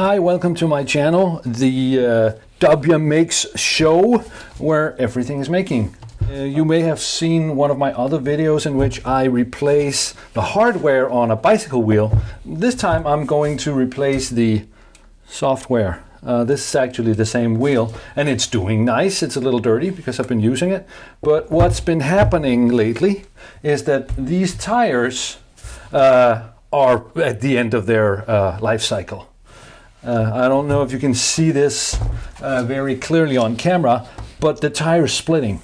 Hi, welcome to my channel, the W Makes show, where everything is making. You may have seen one of my other videos in which I replace the hardware on a bicycle wheel. This time I'm going to replace the software. This is actually the same wheel, and it's doing nice. It's a little dirty because I've been using it. But what's been happening lately is that these tires are at the end of their life cycle. I don't know if you can see this very clearly on camera, but the tire is splitting.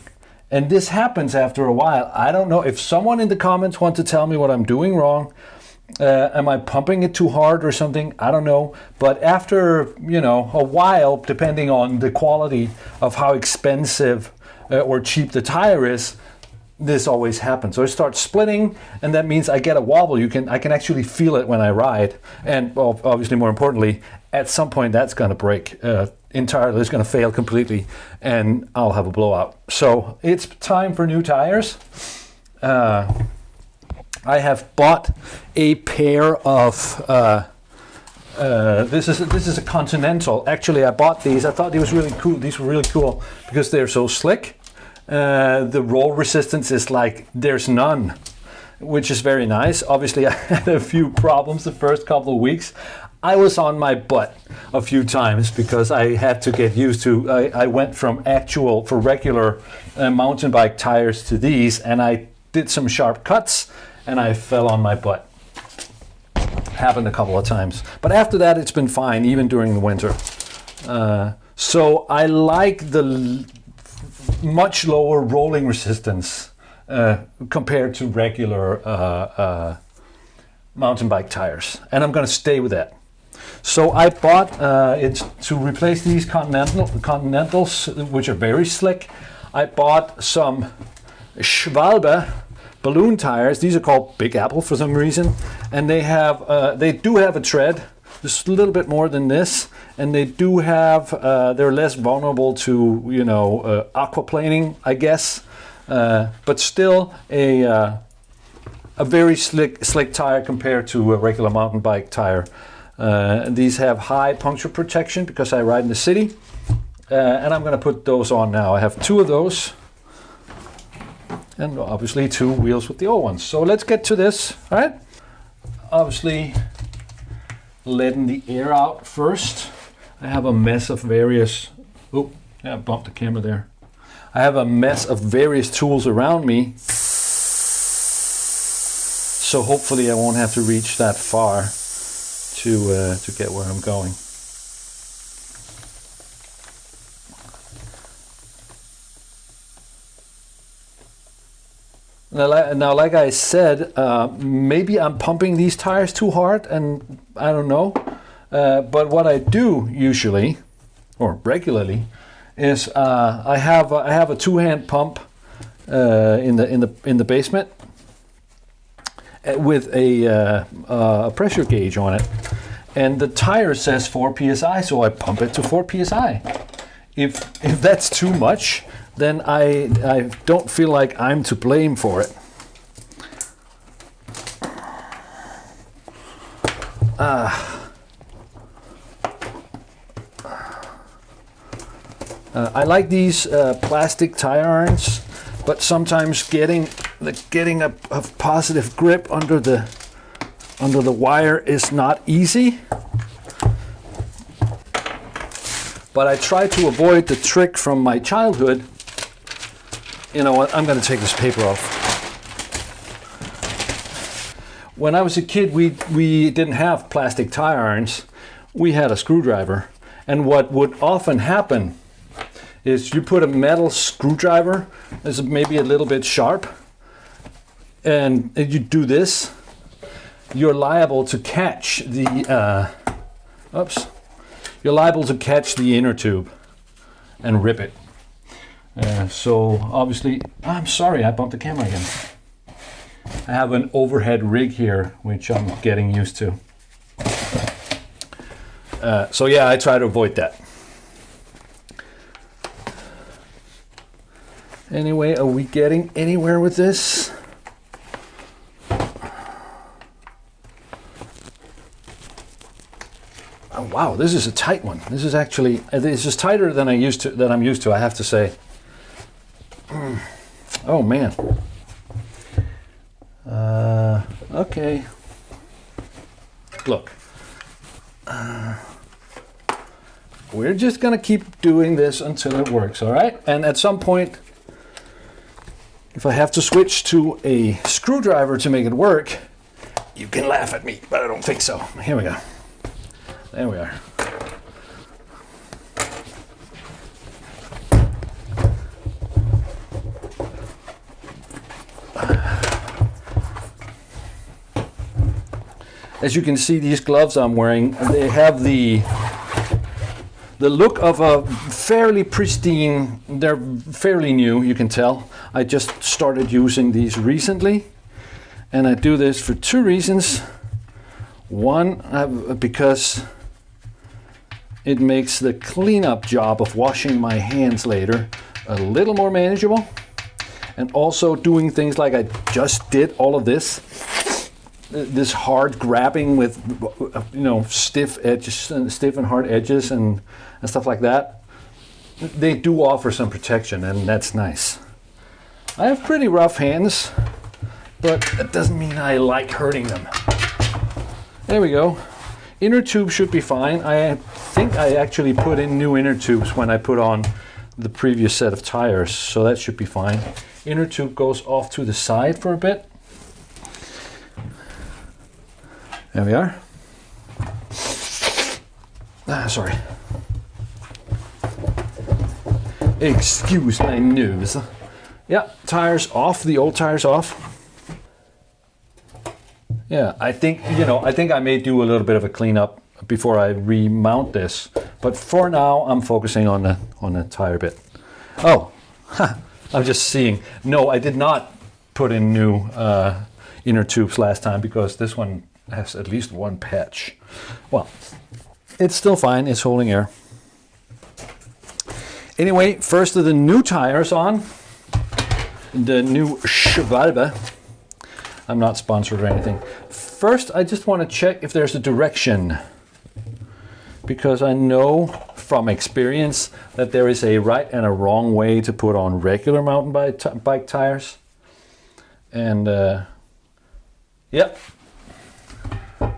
And this happens after a while. I don't know if someone in the comments wants to tell me what I'm doing wrong. Am I pumping it too hard or something? I don't know. But after, a while, depending on the quality of how expensive or cheap the tire is, this always happens. So it starts splitting, and that means I get a wobble. I can actually feel it when I ride. And well, obviously, more importantly, at some point that's going to break entirely. It's going to fail completely, and I'll have a blowout. So it's time for new tires. I have bought a pair of. This is a Continental. Actually, I bought these. I thought these were really cool. These were really cool because they're so slick. The roll resistance is like there's none, which is very nice. Obviously, I had a few problems the first couple of weeks. I was on my butt a few times because I had to get used to. I went from regular mountain bike tires to these, and I did some sharp cuts, and I fell on my butt. Happened a couple of times, but after that, it's been fine, even during the winter. So I like the much lower rolling resistance compared to regular mountain bike tires, and I'm going to stay with that. So I bought it to replace these Continentals, which are very slick. I bought some Schwalbe balloon tires. These are called Big Apple for some reason, and they do have a tread, just a little bit more than this, and they do have they're less vulnerable to aquaplaning, I guess, but still a very slick tire compared to a regular mountain bike tire. These have high puncture protection because I ride in the city, and I'm going to put those on now. I have two of those, and obviously two wheels with the old ones. So let's get to this. All right, obviously letting the air out first. I have a mess of various. Oh, yeah, I bumped the camera there. I have a mess of various tools around me, so hopefully I won't have to reach that far to get where I'm going. Now, like I said, maybe I'm pumping these tires too hard, and I don't know. But what I do usually, or regularly, is I have a two-hand pump in the basement with a pressure gauge on it, and the tire says 4 psi, so I pump it to 4 psi. If that's too much, then I don't feel like I'm to blame for it. I like these plastic tire irons, but sometimes getting a positive grip under the wire is not easy. But I try to avoid the trick from my childhood. You know what? I'm going to take this paper off. When I was a kid, we didn't have plastic tire irons. We had a screwdriver, and what would often happen is you put a metal screwdriver that's maybe a little bit sharp, and you do this, you're liable to catch the inner tube and rip it. So obviously, I'm sorry, I bumped the camera again. I have an overhead rig here, which I'm getting used to. So yeah, I try to avoid that. Anyway, are we getting anywhere with this? Wow, this is a tight one. This is actually, this is tighter than I'm used to, I have to say. Oh man. Okay. Look. We're just gonna keep doing this until it works, all right? And at some point, if I have to switch to a screwdriver to make it work, you can laugh at me, but I don't think so. Here we go. There we are. As you can see, these gloves I'm wearing, they have the look of a fairly pristine, they're fairly new, you can tell. I just started using these recently, and I do this for two reasons. One, because it makes the cleanup job of washing my hands later a little more manageable, and also doing things like I just did all of this hard grabbing with, you know, stiff and hard edges and stuff like that. They do offer some protection, and that's nice. I have pretty rough hands, but that doesn't mean I like hurting them. There we go. Inner tube should be fine. I think I actually put in new inner tubes when I put on the previous set of tires, so that should be fine. Inner tube goes off to the side for a bit. There we are. Sorry. Excuse my nose. Yeah, tires off, the old tires off. Yeah, I think I may do a little bit of a cleanup before I remount this. But for now, I'm focusing on the tire bit. Oh, I'm just seeing. No, I did not put in new inner tubes last time because this one has at least one patch. Well, it's still fine. It's holding air. Anyway, first of the new tires on. The new Schwalbe. I'm not sponsored or anything. First, I just want to check if there's a direction, because I know from experience that there is a right and a wrong way to put on regular mountain bike tires. And yep,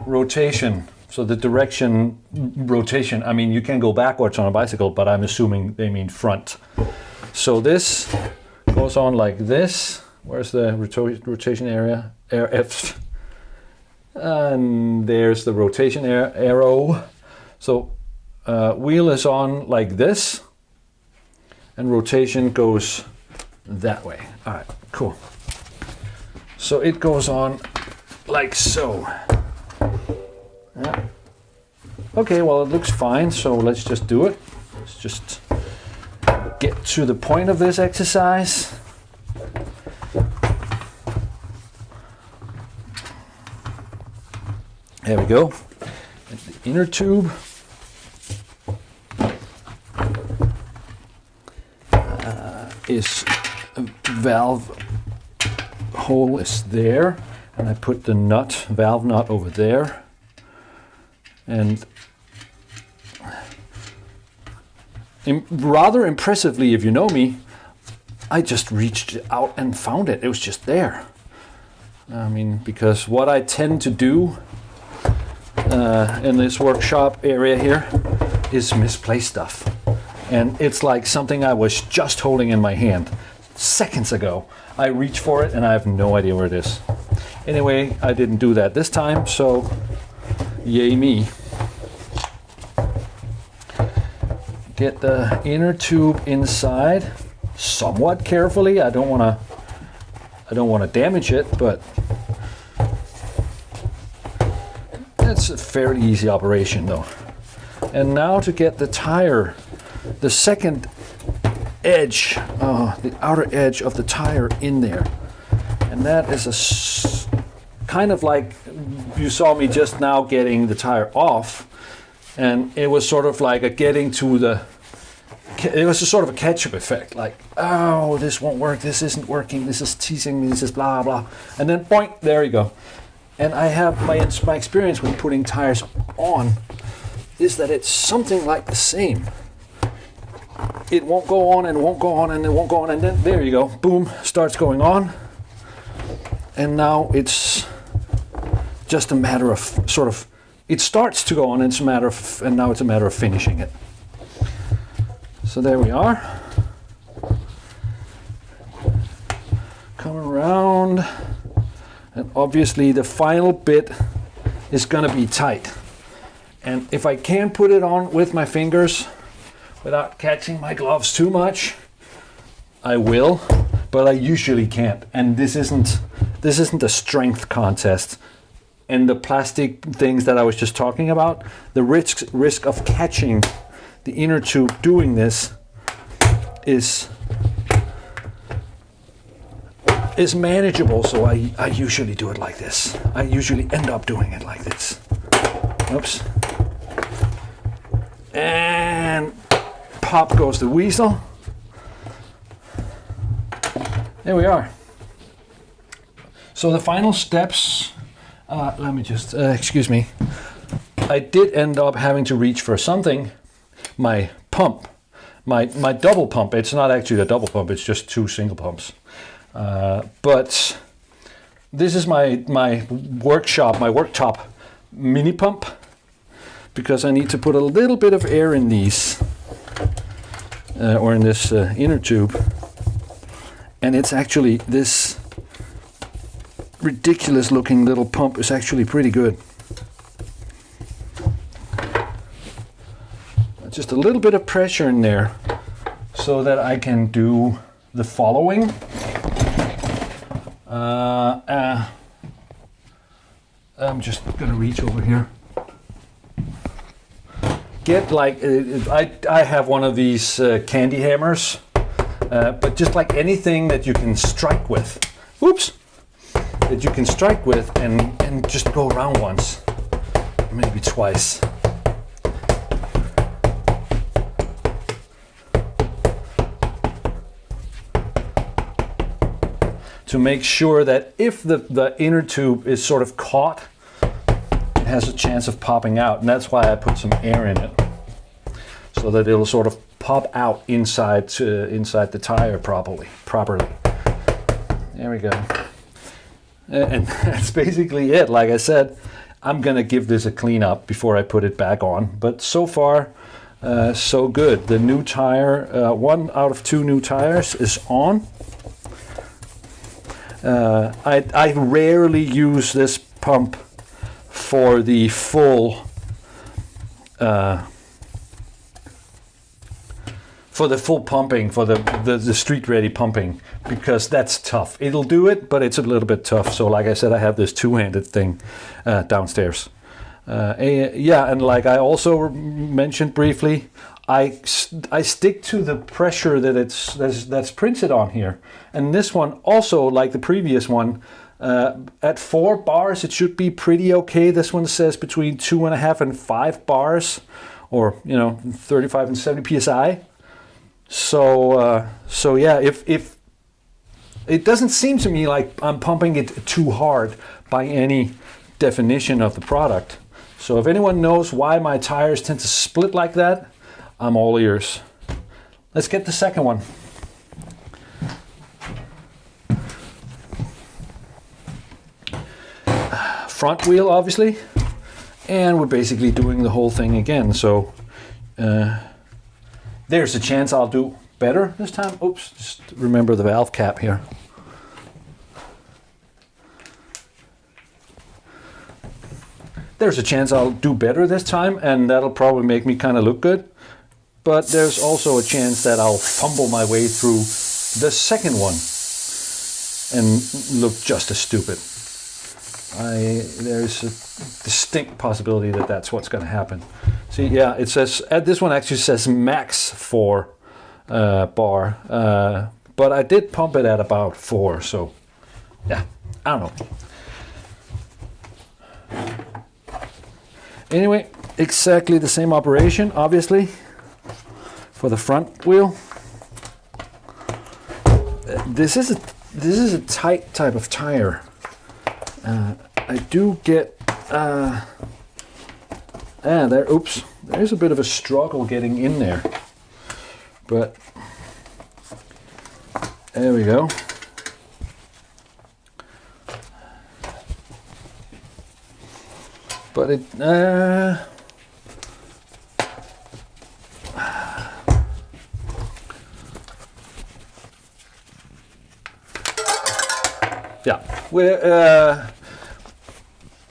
rotation. So the direction, rotation, I mean, you can go backwards on a bicycle, but I'm assuming they mean front. So this goes on like this. Where's the rotation area? And there's the rotation arrow. So wheel is on like this, and rotation goes that way. All right, cool. So it goes on like so. Yeah. Okay, well, it looks fine, so let's just do it. Let's just get to the point of this exercise. There we go. And the inner tube. Is a valve hole is there, and I put the valve nut over there. And rather impressively, if you know me, I just reached out and found it. It was just there. I mean, because what I tend to do in this workshop area here is misplace stuff. And it's like something I was just holding in my hand seconds ago. I reach for it and I have no idea where it is. Anyway, I didn't do that this time, so yay me. Get the inner tube inside somewhat carefully. I don't want to damage it, but it's a fairly easy operation though. And now to get the tire, the second edge, the outer edge of the tire in there. And that is kind of like you saw me just now getting the tire off, and it was sort of like it was a sort of a catch-up effect, like, oh, this won't work, this isn't working, this is teasing me, this is blah blah, and then point, there you go. And I have my experience with putting tires on is that it's something like the same. It won't go on and it won't go on and it won't go on, and then there you go, boom, starts going on. And now it's just a matter of sort of, it starts to go on, and it's a matter of, and now it's a matter of finishing it. So there we are. Coming around, and obviously the final bit is gonna be tight. And if I can put it on with my fingers without catching my gloves too much, I will, but I usually can't. And this isn't a strength contest. And the plastic things that I was just talking about, the risk of catching the inner tube doing this is manageable, so I usually do it like this. I usually end up doing it like this. Oops. And pop goes the weasel. There we are. So the final steps, let me just, excuse me. I did end up having to reach for something. My pump, my double pump. It's not actually a double pump, it's just 2 single pumps. But this is my worktop mini pump, because I need to put a little bit of air in these, or in this inner tube. And it's actually, this ridiculous looking little pump is actually pretty good. Just a little bit of pressure in there so that I can do the following. I'm just gonna reach over here. Get like, I have one of these candy hammers, but just like anything that you can strike with. Oops! That you can strike with and just go around once, maybe twice. To make sure that if the inner tube is sort of caught, it has a chance of popping out. And that's why I put some air in it, so that it'll sort of pop out inside the tire properly. There we go. And that's basically it. Like I said, I'm gonna give this a clean up before I put it back on. But so far, so good. The new tire, 1 out of 2 new tires is on. I rarely use this pump for the full pumping, for the street ready pumping, because that's tough. It'll do it, but it's a little bit tough. So like I said, I have this 2-handed thing downstairs. Yeah, and like I also mentioned briefly, I stick to the pressure that's printed on here. And this one also, like the previous one, at 4 bars it should be pretty okay. This one says between 2.5 and 5 bars, or 35 and 70 psi. So yeah, if it doesn't seem to me like I'm pumping it too hard by any definition of the product. So if anyone knows why my tires tend to split like that, I'm all ears. Let's get the second one. Front wheel, obviously, and we're basically doing the whole thing again. So there's a chance I'll do better this time. Oops, just remember the valve cap here. There's a chance I'll do better this time, and that'll probably make me kind of look good. But there's also a chance that I'll fumble my way through the second one and look just as stupid. There's a distinct possibility that that's what's going to happen. See, yeah, it says, this one actually says max 4 bar, but I did pump it at about 4, so yeah, I don't know. Anyway, exactly the same operation, obviously, for the front wheel. This is a tight type of tire. I do get there. Oops, There's a bit of a struggle getting in there, but there we go. But it, yeah,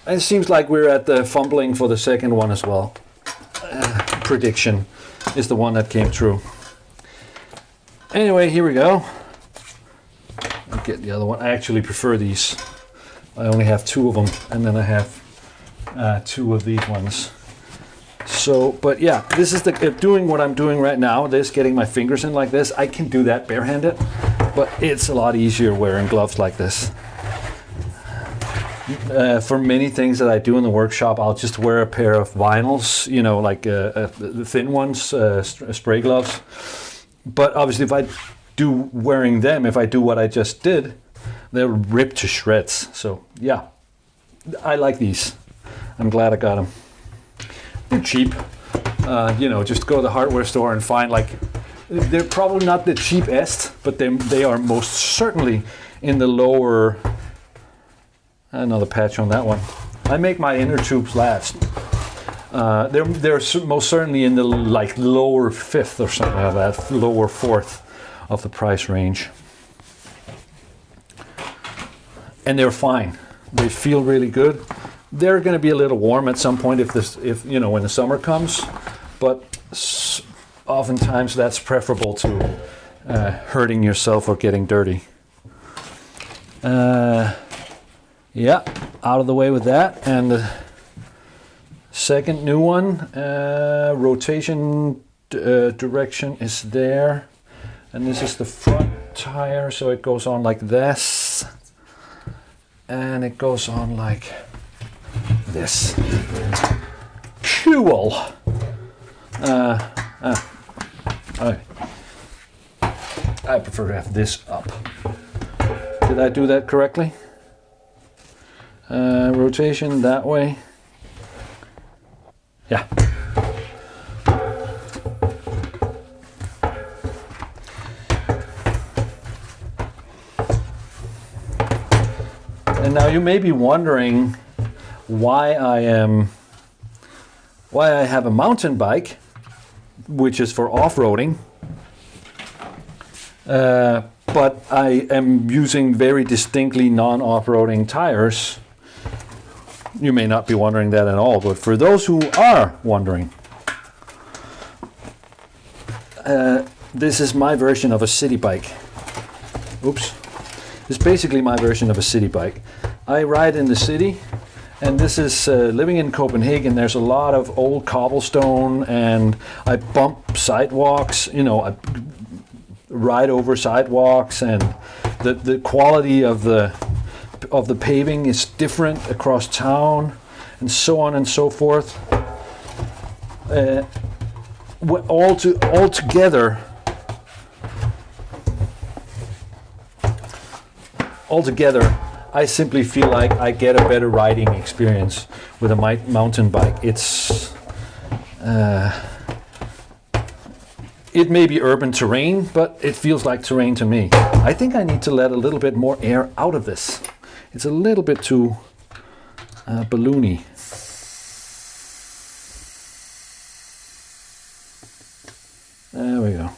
it seems like we're at the fumbling for the second one as well. Prediction is the one that came true. Anyway, here we go. I'll get the other one. I actually prefer these. I only have 2 of them, and then I have 2 of these ones. So, but yeah, this is doing what I'm doing right now. This, getting my fingers in like this. I can do that barehanded, but it's a lot easier wearing gloves like this. For many things that I do in the workshop, I'll just wear a pair of vinyls, you know, like the thin ones, spray gloves. But obviously, if I do wearing them, if I do what I just did, they'll rip to shreds. So yeah, I like these. I'm glad I got them. They're cheap. You know, just go to the hardware store and find, like, they're probably not the cheapest, but they are most certainly in the lower. Another patch on that one. I make my inner tubes last. They're most certainly in the like lower 5th or something like that, lower 4th of the price range. And they're fine. They feel really good. They're going to be a little warm at some point if you know, when the summer comes, but oftentimes that's preferable to hurting yourself or getting dirty. Yeah, out of the way with that. And the second new one, rotation direction is there. And this is the front tire, so it goes on like this. And it goes on like this. Cool. I prefer to have this up. Did I do that correctly? Rotation that way. Yeah. And now you may be wondering why I have a mountain bike, which is for off-roading, but I am using very distinctly non-off-roading tires. You may not be wondering that at all, but for those who are wondering, this is my version of a city bike. Oops. It's basically my version of a city bike. I ride in the city, and this is living in Copenhagen. There's a lot of old cobblestone, and I bump sidewalks, you know, I ride over sidewalks, and the quality of the paving is different across town, and so on and so forth. All together, I simply feel like I get a better riding experience with a mountain bike. It's it may be urban terrain, but it feels like terrain to me. I think I need to let a little bit more air out of this. It's a little bit too balloony. There we go.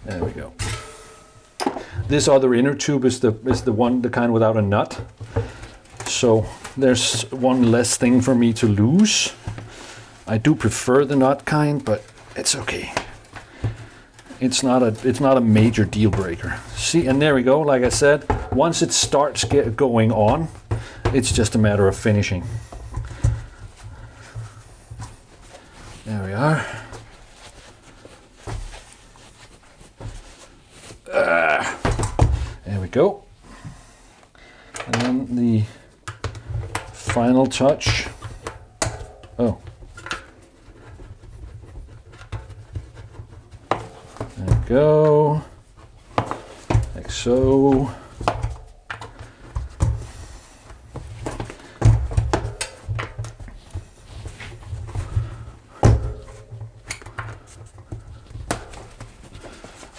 There we go. This other inner tube is the kind without a nut. So there's one less thing for me to lose. I do prefer the nut kind, but it's okay. It's not a major deal breaker. See, and there we go. Like I said, once it starts going on, it's just a matter of finishing. There we are. There we go. And then the final touch. Oh. There we go. Like so.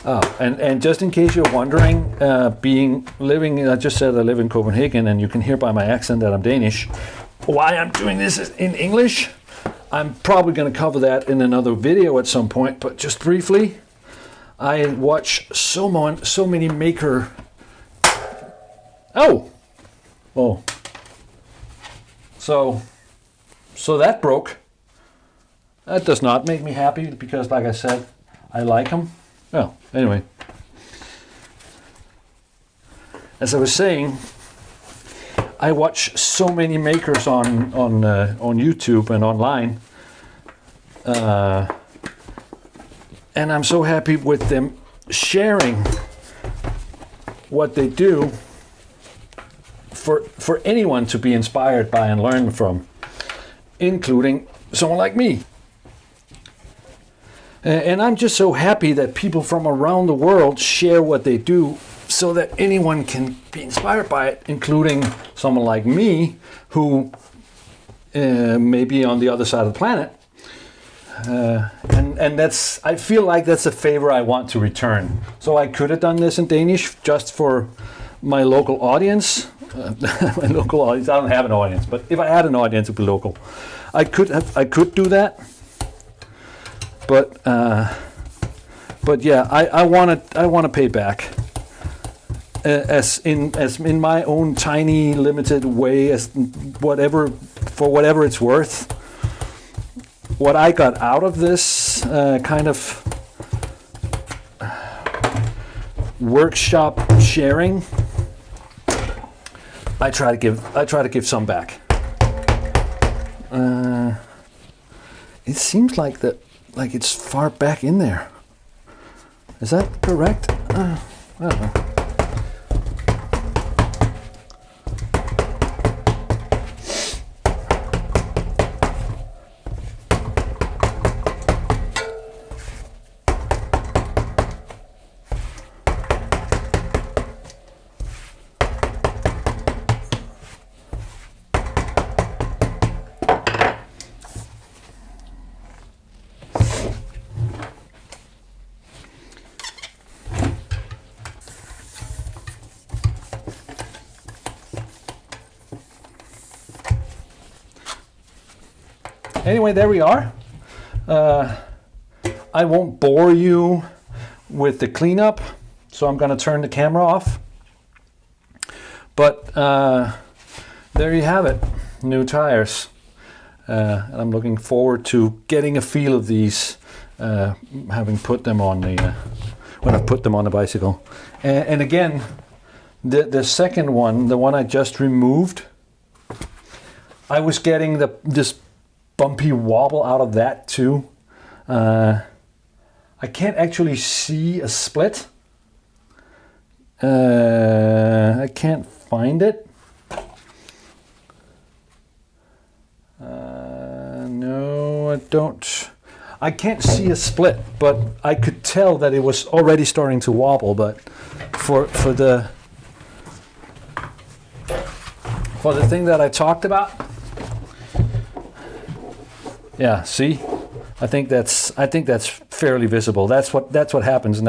Oh, and just in case you're wondering, I just said I live in Copenhagen, and you can hear by my accent that I'm Danish. Why I'm doing this in English, I'm probably going to cover that in another video at some point, but just briefly, I watch so many maker... Oh! So that broke. That does not make me happy, because like I said, I like them. Well, anyway. As I was saying, I watch so many makers on YouTube and online, and I'm so happy with them sharing what they do for anyone to be inspired by and learn from, including someone like me. And I'm just so happy that people from around the world share what they do, so that anyone can be inspired by it, including someone like me, who may be on the other side of the planet. And I feel like that's a favor I want to return. So I could have done this in Danish just for my local audience. My local audience. I don't have an audience, but if I had an audience, it would be local. I could do that. But yeah, I want to pay back, as in my own tiny limited way, as whatever it's worth. What I got out of this kind of workshop sharing, I try to give some back. It seems like it's far back in there. Is that correct? I don't know. Anyway, there we are. I won't bore you with the cleanup, so I'm going to turn the camera off. But there you have it, new tires. And I'm looking forward to getting a feel of these, having put them on when I put them on the bicycle. And again, the second one, the one I just removed, I was getting this bumpy wobble out of that too. I can't actually see a split. I can't find it. No, I don't. I can't see a split, but I could tell that it was already starting to wobble. But for the thing that I talked about, yeah, see, I think that's fairly visible. That's what happens, and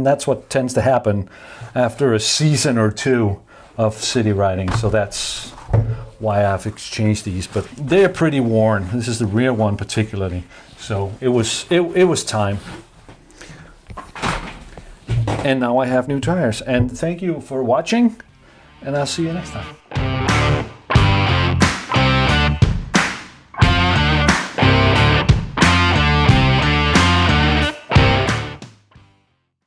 that's what tends to happen after a season or two of city riding. So that's why I've exchanged these, but they're pretty worn. This is the rear one particularly. So it was time. And now I have new tires. And thank you for watching, and I'll see you next time.